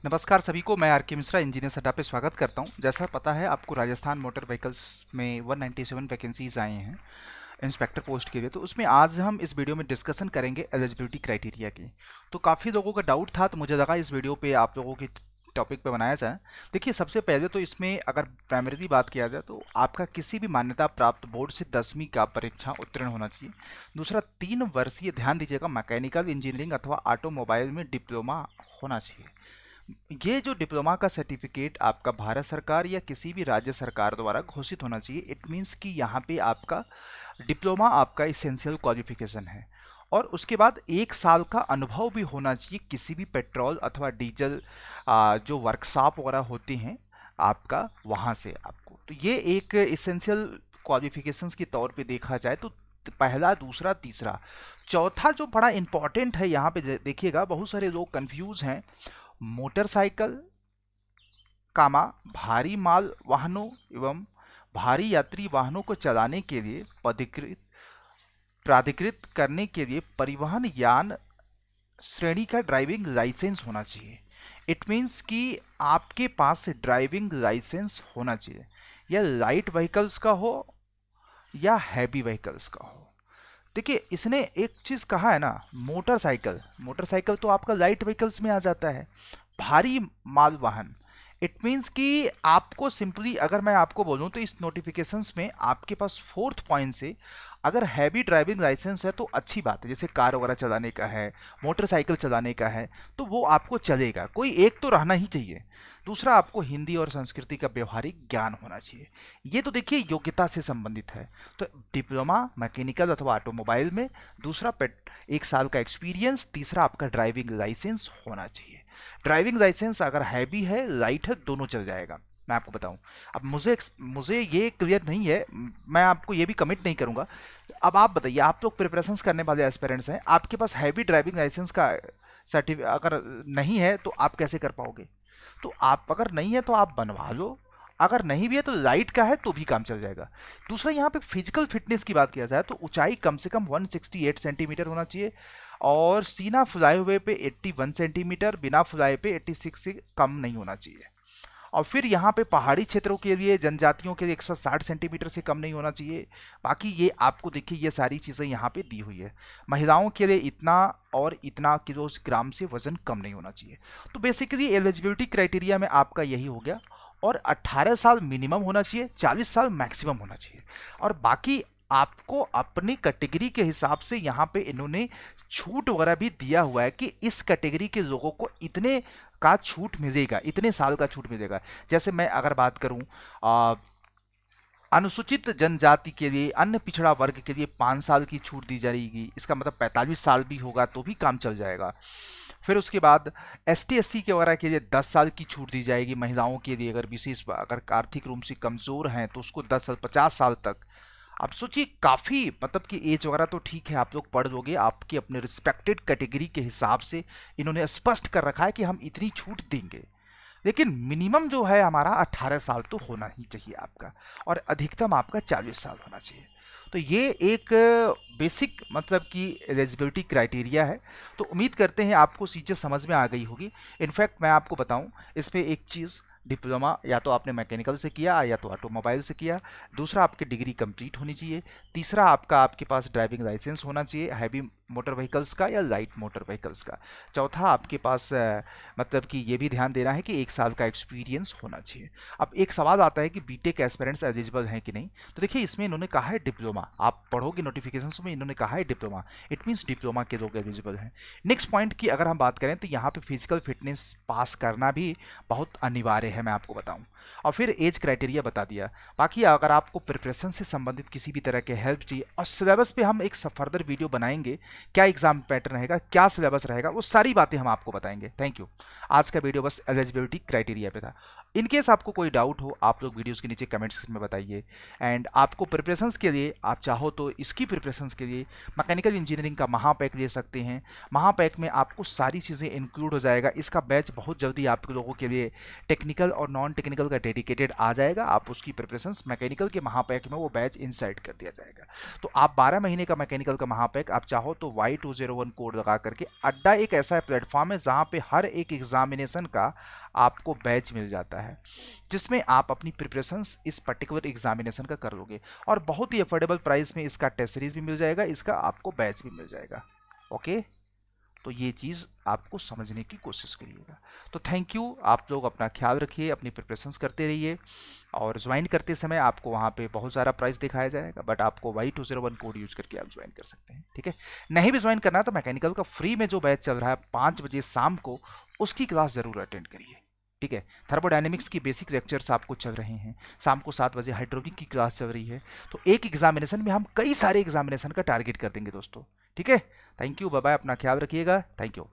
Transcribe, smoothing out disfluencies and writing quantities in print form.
नमस्कार सभी को। मैं आर के मिश्रा इंजीनियर अड्डा पे स्वागत करता हूं। जैसा पता है आपको, राजस्थान मोटर व्हीकल्स में 197 वैकेंसीज आए हैं इंस्पेक्टर पोस्ट के लिए। तो उसमें आज हम इस वीडियो में डिस्कशन करेंगे एलिजिबिलिटी क्राइटेरिया की। तो काफ़ी लोगों का डाउट था, तो मुझे लगा इस वीडियो पे आप लोगों की टॉपिक पे बनाया जाए। देखिए, सबसे पहले तो इसमें अगर प्राइमरीली बात किया जाए तो आपका किसी भी मान्यता प्राप्त बोर्ड से 10वीं का परीक्षा उत्तीर्ण होना चाहिए। दूसरा, 3 वर्षीय, ध्यान दीजिएगा, मैकेनिकल इंजीनियरिंग अथवा ऑटोमोबाइल में डिप्लोमा होना चाहिए। ये जो डिप्लोमा का सर्टिफिकेट आपका भारत सरकार या किसी भी राज्य सरकार द्वारा घोषित होना चाहिए। इट मीन्स कि यहाँ पे आपका डिप्लोमा आपका इसेंशियल क्वालिफिकेशन है। और उसके बाद 1 साल का अनुभव भी होना चाहिए किसी भी पेट्रोल अथवा डीजल जो वर्कशॉप वगैरह होती हैं आपका, वहाँ से आपको। तो ये एक इसेंशियल क्वालिफिकेशंस के तौर पे देखा जाए तो पहला, दूसरा, तीसरा, चौथा जो बड़ा इंपॉर्टेंट है यहाँ पे देखिएगा, बहुत सारे लोग कंफ्यूज हैं। मोटरसाइकिल कामा भारी माल वाहनों एवं भारी यात्री वाहनों को चलाने के लिए प्राधिकृत करने के लिए परिवहन यान श्रेणी का ड्राइविंग लाइसेंस होना चाहिए। इट मीन्स कि आपके पास ड्राइविंग लाइसेंस होना चाहिए, या लाइट व्हीकल्स का हो या हैवी व्हीकल्स का हो। देखिए, इसने एक चीज कहा है ना, मोटरसाइकिल, मोटरसाइकिल तो आपका लाइट व्हीकल्स में आ जाता है। भारी माल वाहन, इट मीन्स कि आपको सिंपली, अगर मैं आपको बोलूं तो इस नोटिफिकेशंस में आपके पास फोर्थ पॉइंट से अगर हैवी ड्राइविंग लाइसेंस है तो अच्छी बात है। जैसे कार वगैरह चलाने का है, मोटरसाइकिल चलाने का है, तो वो आपको चलेगा। कोई एक तो रहना ही चाहिए। दूसरा, आपको हिंदी और संस्कृति का व्यवहारिक ज्ञान होना चाहिए। ये तो देखिए योग्यता से संबंधित है। तो डिप्लोमा मैकेनिकल अथवा ऑटोमोबाइल में, दूसरा 1 साल का एक्सपीरियंस, तीसरा आपका ड्राइविंग लाइसेंस होना चाहिए। ड्राइविंग लाइसेंस अगर हैवी है, लाइट है, दोनों चल जाएगा। मैं आपको बताऊं, अब मुझे ये क्लियर नहीं है, मैं आपको ये भी कमिट नहीं करूंगा। अब आप बताइए, आप लोग प्रिपरेशंस करने वाले एस्पिरेंट्स हैं, आपके पास हैवी ड्राइविंग लाइसेंस का सर्टिफिकेट अगर नहीं है तो आप कैसे कर पाओगे? तो आप, अगर नहीं है तो आप बनवा लो, अगर नहीं भी है तो लाइट का है तो भी काम चल जाएगा। दूसरा, यहाँ पे फिजिकल फिटनेस की बात किया जाए तो ऊंचाई कम से कम 168 सेंटीमीटर होना चाहिए, और सीना फुलाए हुए पे 81 सेंटीमीटर, बिना फुलाए पे 86 से कम नहीं होना चाहिए। और फिर यहाँ पे पहाड़ी क्षेत्रों के लिए, जनजातियों के लिए 160 सेंटीमीटर से कम नहीं होना चाहिए। बाकी ये आपको देखिए, ये सारी चीज़ें यहाँ पे दी हुई है। महिलाओं के लिए इतना और इतना किलोग्राम से वजन कम नहीं होना चाहिए। तो बेसिकली एलिजिबिलिटी क्राइटेरिया में आपका यही हो गया। और 18 साल मिनिमम होना चाहिए, 40 साल मैक्सिमम होना चाहिए। और बाकी आपको अपनी कैटेगरी के हिसाब से यहाँ पे इन्होंने छूट वगैरह भी दिया हुआ है कि इस कैटेगरी के लोगों को इतने का छूट मिलेगा, इतने साल का छूट मिलेगा। जैसे मैं अगर बात करूं, अनुसूचित जनजाति के लिए, अन्य पिछड़ा वर्ग के लिए 5 साल की छूट दी जाएगी। इसका मतलब 45 साल भी होगा तो भी काम चल जाएगा। फिर उसके बाद एसटी एससी के वगैरह के लिए 10 साल की छूट दी जाएगी। महिलाओं के लिए, अगर विशेष, अगर आर्थिक रूप से कमजोर हैं तो उसको 10 साल, 50 साल तक। आप सोचिए, काफ़ी मतलब कि एज वगैरह तो ठीक है, आप लोग पढ़ लोगे, आपके अपने रिस्पेक्टेड कैटेगरी के हिसाब से इन्होंने स्पष्ट कर रखा है कि हम इतनी छूट देंगे। लेकिन मिनिमम जो है हमारा 18 साल तो होना ही चाहिए आपका, और अधिकतम आपका 40 साल होना चाहिए। तो ये एक बेसिक मतलब कि एलिजिबिलिटी क्राइटेरिया है। तो उम्मीद करते हैं आपको चीज़ें समझ में आ गई होगी। इनफैक्ट मैं आपको बताऊं, इसमें एक चीज़, डिप्लोमा या तो आपने मैकेनिकल से किया या तो ऑटोमोबाइल से किया। दूसरा, आपकी डिग्री कंप्लीट होनी चाहिए। तीसरा, आपके पास ड्राइविंग लाइसेंस होना चाहिए, हैवी मोटर व्हीकल्स का या लाइट मोटर व्हीकल्स का। चौथा, आपके पास मतलब कि ये भी ध्यान देना है कि 1 साल का एक्सपीरियंस होना चाहिए। अब एक सवाल आता है कि बीटेक एस्पिरेंट्स एलिजिबल हैं कि नहीं। तो देखिए, इसमें इन्होंने कहा है डिप्लोमा, आप पढ़ोगे नोटिफिकेशन में इन्होंने कहा है डिप्लोमा, इट मीन्स डिप्लोमा के लोग एलिजिबल हैं। नेक्स्ट पॉइंट की अगर हम बात करें तो यहाँ पे फिजिकल फिटनेस पास करना भी बहुत अनिवार्य है, मैं आपको बताऊं। और फिर एज क्राइटेरिया बता दिया। बाकी अगर आपको प्रिपरेशन से संबंधित किसी भी तरह के हेल्प चाहिए, और सिलेबस पे हम एक फर्दर वीडियो बनाएंगे, क्या एग्जाम पैटर्न रहेगा, क्या सिलेबस रहेगा, वो सारी बातें हम आपको बताएंगे। Thank you. आज का वीडियो बस एलिजिबिलिटी क्राइटेरिया पे था। इन केस आपको कोई डाउट हो आप लोग वीडियोस के नीचे कमेंट सेक्शन में बताइए। एंड आपको प्रिपरेशंस के लिए आप चाहो तो इसकी प्रिपरेशंस के लिए मैकेनिकल इंजीनियरिंग का महापैक ले सकते हैं। महापैक में आपको सारी चीज़ें इंक्लूड हो जाएगा। इसका बैच बहुत जल्दी आप लोगों के लिए टेक्निकल और नॉन टेक्निकल का डेडिकेटेड आ जाएगा। आप उसकी प्रिपरेशंस मैकेनिकल के महापैक में वो बैच इंसर्ट कर दिया जाएगा। तो आप 12 महीने का मैकेनिकल का महापैक आप चाहो तो Y201 कोड लगा करके, अड्डा एक ऐसा प्लेटफॉर्म है जहाँ पे हर एक एग्जामिनेशन का आपको बैच मिल जाता है, जिसमें आप अपनी प्रिपरेशंस इस पर्टिकुलर एग्जामिनेशन का कर लोगे और बहुत ही अफोर्डेबल प्राइस में इसका टेस्ट सीरीज भी मिल जाएगा, इसका आपको बैच भी मिल जाएगा। ओके, तो ये चीज़ आपको समझने की कोशिश करिएगा। तो थैंक यू, आप लोग अपना ख्याल रखिए, अपनी प्रिपरेशंस करते रहिए और ज्वाइन करते समय आपको वहाँ पे बहुत सारा प्राइस दिखाया जाएगा, बट आपको Y201 कोड यूज करके आप ज्वाइन कर सकते हैं। ठीक है, नहीं भी ज्वाइन करना तो मैकेनिकल का फ्री में जो बैच चल रहा है 5 बजे शाम को, उसकी क्लास ज़रूर अटेंड करिए। ठीक है, थर्मोडायनेमिक्स की बेसिक लेक्चर्स आपको चल रहे हैं, शाम को 7 बजे हाइड्रोलिक की क्लास चल रही है। तो एक एग्जामिनेशन में हम कई सारे एग्जामिनेशन का टारगेट कर देंगे दोस्तों। ठीक है, थैंक यू, बाय बाय, अपना ख्याल रखिएगा, थैंक यू।